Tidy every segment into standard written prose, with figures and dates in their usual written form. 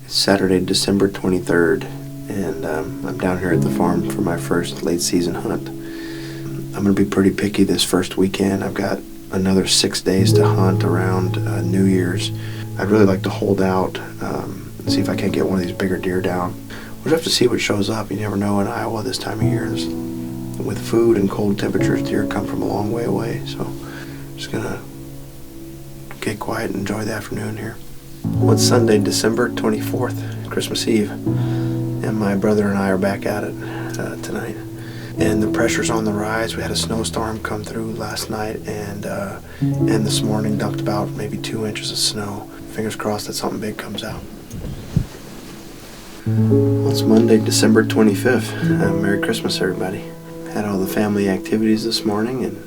Saturday, December 23rd, and I'm down here at the farm for my first late season hunt. I'm going to be pretty picky this first weekend. I've got another 6 days to hunt around New Year's. I'd really like to hold out and see if I can't get one of these bigger deer down. We'll have to see what shows up. You never know in Iowa this time of year. With food and cold temperatures, deer come from a long way away, so I'm just going to get quiet and enjoy the afternoon here. Well, it's Sunday, December 24th, Christmas Eve, and my brother and I are back at it tonight. And the pressure's on the rise. We had a snowstorm come through last night, and this morning dumped about maybe 2 inches of snow. Fingers crossed that something big comes out. Well, it's Monday, December 25th. Merry Christmas, everybody. Had all the family activities this morning, and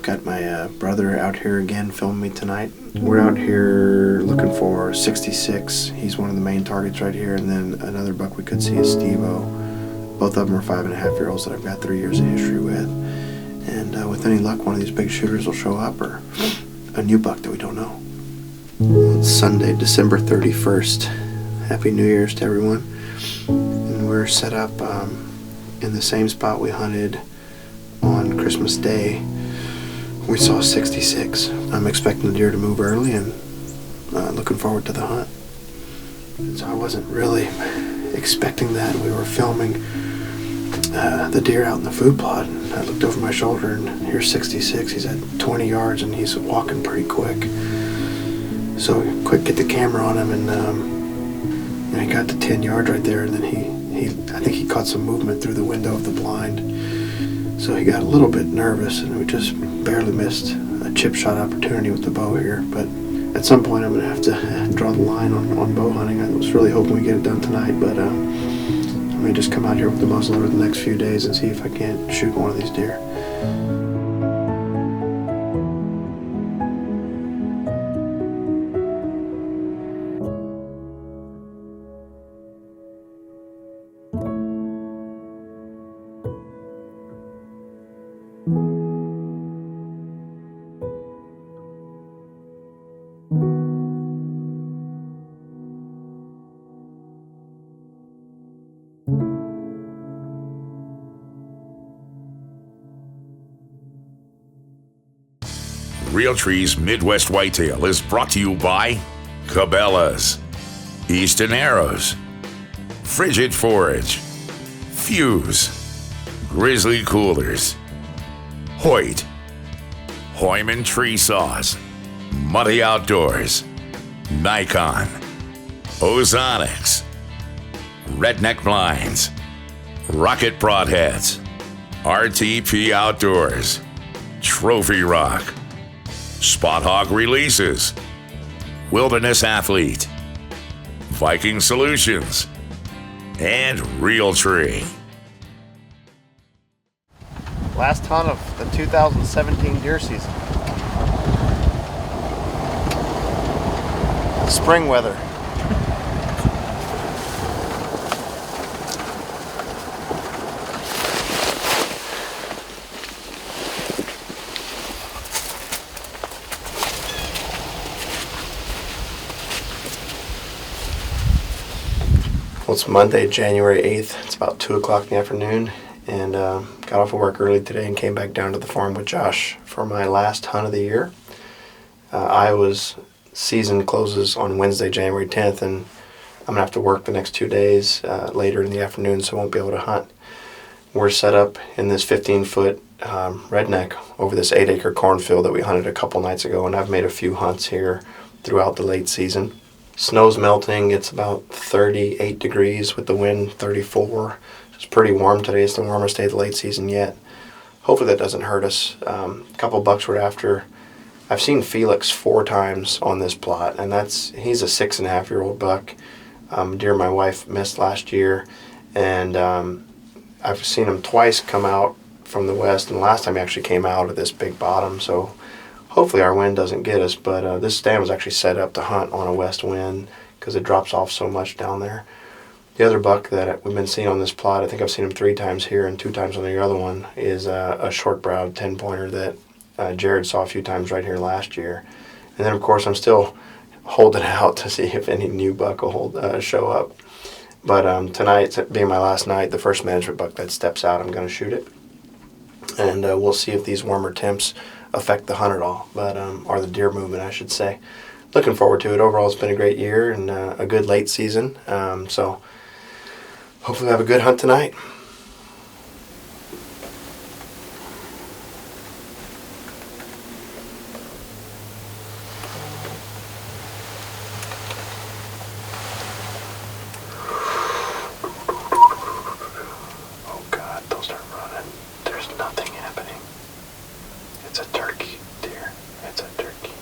got my brother out here again filming me tonight. We're out here looking for 66. He's one of the main targets right here, and then another buck we could see is Steve-O. Both of them are 5.5-year-olds that I've got 3 years of history with. And with any luck, one of these big shooters will show up, or a new buck that we don't know. It's Sunday, December 31st. Happy New Year's to everyone. And we're set up in the same spot we hunted on Christmas Day. We saw 66. I'm expecting the deer to move early and looking forward to the hunt. So I wasn't really expecting that. We were filming the deer out in the food plot, and I looked over my shoulder and here's 66. He's at 20 yards and he's walking pretty quick. So quick, get the camera on him, and he got to 10 yards right there, and then I think he caught some movement through the window of the blind. So he got a little bit nervous, and we just barely missed a chip shot opportunity with the bow here. But at some point I'm going to have to draw the line on bow hunting. I was really hoping we get it done tonight, but I may just come out here with the muzzleloader the next few days and see if I can't shoot one of these deer. Realtree's Midwest Whitetail is brought to you by Cabela's, Easton Arrows, Frigid Forage, Fuse, Grizzly Coolers, Hoyt, Hoyman Tree Saws, Muddy Outdoors, Nikon, Ozonics, Redneck Blinds, Rocket Broadheads, RTP Outdoors, Trophy Rock, Spot Hog Releases, Wilderness Athlete, Viking Solutions, and Realtree. Last hunt of the 2017 deer season. Spring weather. Well, it's Monday, January 8th. It's about 2 o'clock in the afternoon, and got off of work early today and came back down to the farm with Josh for my last hunt of the year. Iowa's season closes on Wednesday, January 10th, and I'm going to have to work the next 2 days later in the afternoon, so I won't be able to hunt. We're set up in this 15-foot redneck over this 8-acre cornfield that we hunted a couple nights ago, and I've made a few hunts here throughout the late season. Snow's melting. It's about 38 degrees with the wind 34. It's pretty warm today. It's the warmest day of the late season yet. Hopefully that doesn't hurt us. A couple bucks we're after. I've seen Felix 4 times on this plot, and he's a 6.5-year-old buck. Deer my wife missed last year, and I've seen him twice come out from the west, and the last time he actually came out of this big bottom, so hopefully our wind doesn't get us, but this stand was actually set up to hunt on a west wind because it drops off so much down there. The other buck that we've been seeing on this plot, I think I've seen him 3 times here and 2 times on the other one, is a short-browed 10-pointer that Jared saw a few times right here last year. And then, of course, I'm still holding out to see if any new buck will show up. But tonight, being my last night, the first management buck that steps out, I'm going to shoot it. And we'll see if these warmer temps affect the hunt at all, or the deer movement, I should say. Looking forward to it. Overall, it's been a great year and a good late season. So hopefully we have a good hunt tonight. Oh God, they'll start running. There's nothing happening. It's a turkey, deer. It's a turkey.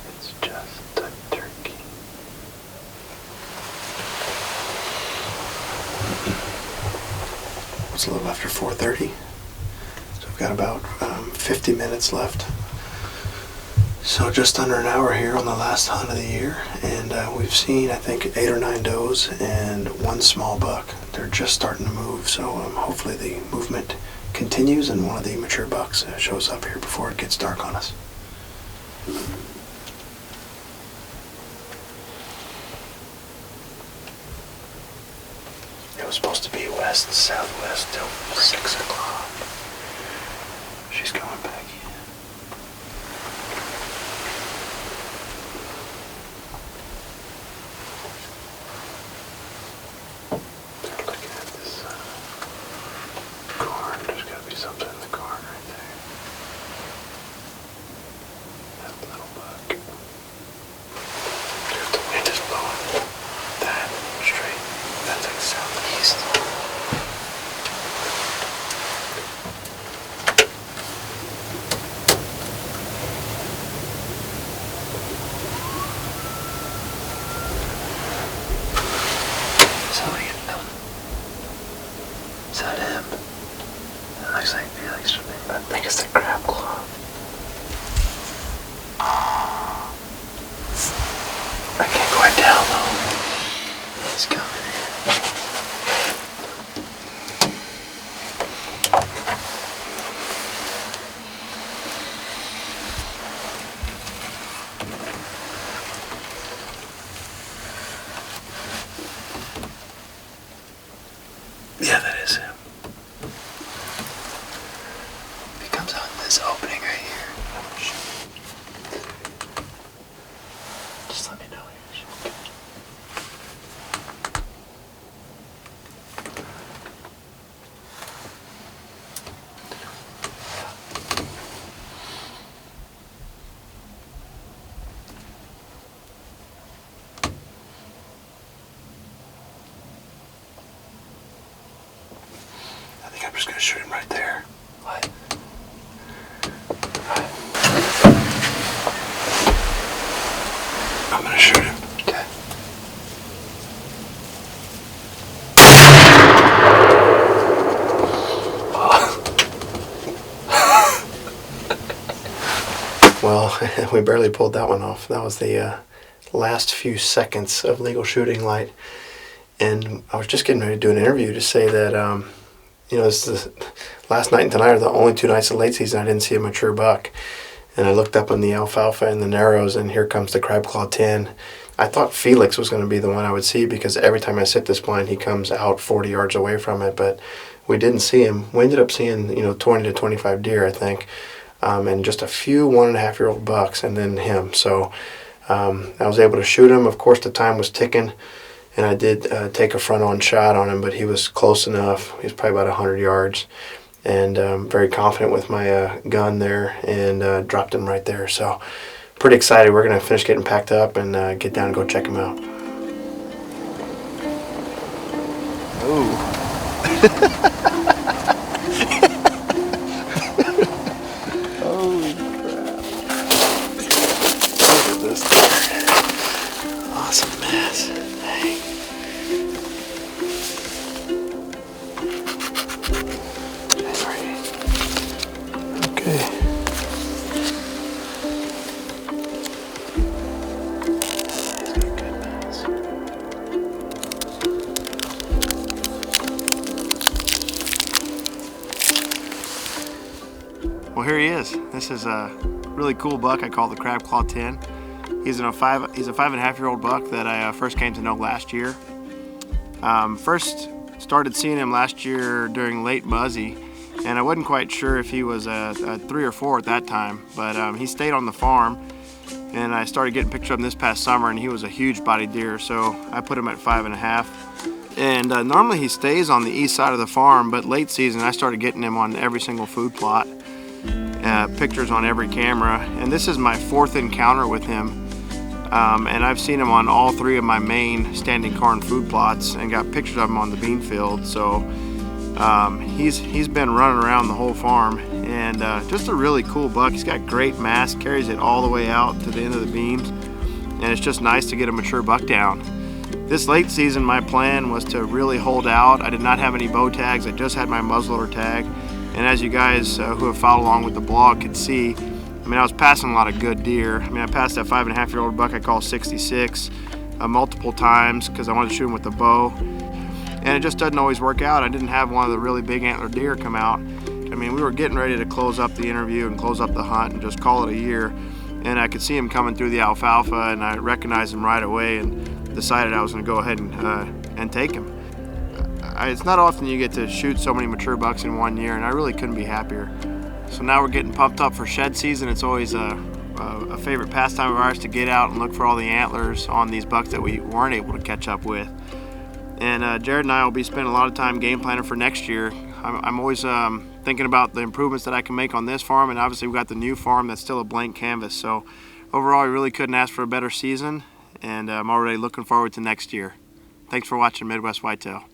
It's just a turkey. It's a little after 4:30, so we've got about 50 minutes left. So just under an hour here on the last hunt of the year, and we've seen, I think, 8 or 9 does and 1 small buck. They're just starting to move, so hopefully the movement continues and one of the mature bucks shows up here before it gets dark on us. It was supposed to be west-southwest till 6 o'clock. She's going back in. They're looking at this corn. There's got to be something in the corn right there. That little buck. There's the wind is blowing that straight. That's like southeast. Somebody getting them. Is that him? It looks like Felix from me. I think it's the crab claw. I can't quite tell though. He's coming in. Yeah, that is him. If he comes out in this opening right here, I'm gonna shoot. Just let me know when you're shooting. I think I'm just gonna shoot him right there. What? I'm gonna shoot him. Okay. Well, we barely pulled that one off. That was the last few seconds of legal shooting light. And I was just getting ready to do an interview to say that, this is the last night and tonight are the only 2 nights of late season I didn't see a mature buck. And I looked up on the alfalfa and the narrows, and here comes the crab claw 10. I thought Felix was going to be the one I would see because every time I sit this blind, he comes out 40 yards away from it. But we didn't see him. We ended up seeing, 20 to 25 deer, I think, and just a few 1.5-year-old bucks, and then him. So I was able to shoot him. Of course, the time was ticking. And I did take a front-on shot on him, but he was close enough. He was probably about 100 yards. And very confident with my gun there, and dropped him right there. So pretty excited. We're going to finish getting packed up and get down and go check him out. Oh. Holy crap. Look at this thing. Awesome mess. Hey. Okay. Well, here he is. This is a really cool buck I call the Crab Claw 10. He's a 5.5-year-old buck that I first came to know last year. First started seeing him last year during late muzzy, and I wasn't quite sure if he was a 3 or 4 at that time, but he stayed on the farm, and I started getting pictures of him this past summer, and he was a huge body deer, so I put him at 5.5. And normally he stays on the east side of the farm, but late season I started getting him on every single food plot, pictures on every camera, and this is my 4th encounter with him. And I've seen him on all 3 of my main standing corn food plots and got pictures of him on the bean field. So he's been running around the whole farm, and just a really cool buck. He's got great mass, carries it all the way out to the end of the beams, and it's just nice to get a mature buck down. This late season, my plan was to really hold out. I did not have any bow tags. I just had my muzzleloader tag, and as you guys who have followed along with the blog could see, I mean, I was passing a lot of good deer. I mean, I passed that 5.5-year-old buck I call 66 multiple times because I wanted to shoot him with the bow. And it just doesn't always work out. I didn't have one of the really big antler deer come out. I mean, we were getting ready to close up the interview and close up the hunt and just call it a year. And I could see him coming through the alfalfa, and I recognized him right away and decided I was going to go ahead and take him. It's not often you get to shoot so many mature bucks in 1 year, and I really couldn't be happier. So now we're getting pumped up for shed season. It's always a favorite pastime of ours to get out and look for all the antlers on these bucks that we weren't able to catch up with. And Jared and I will be spending a lot of time game planning for next year. I'm always thinking about the improvements that I can make on this farm, and obviously we've got the new farm that's still a blank canvas. So overall, we really couldn't ask for a better season, and I'm already looking forward to next year. Thanks for watching Midwest Whitetail.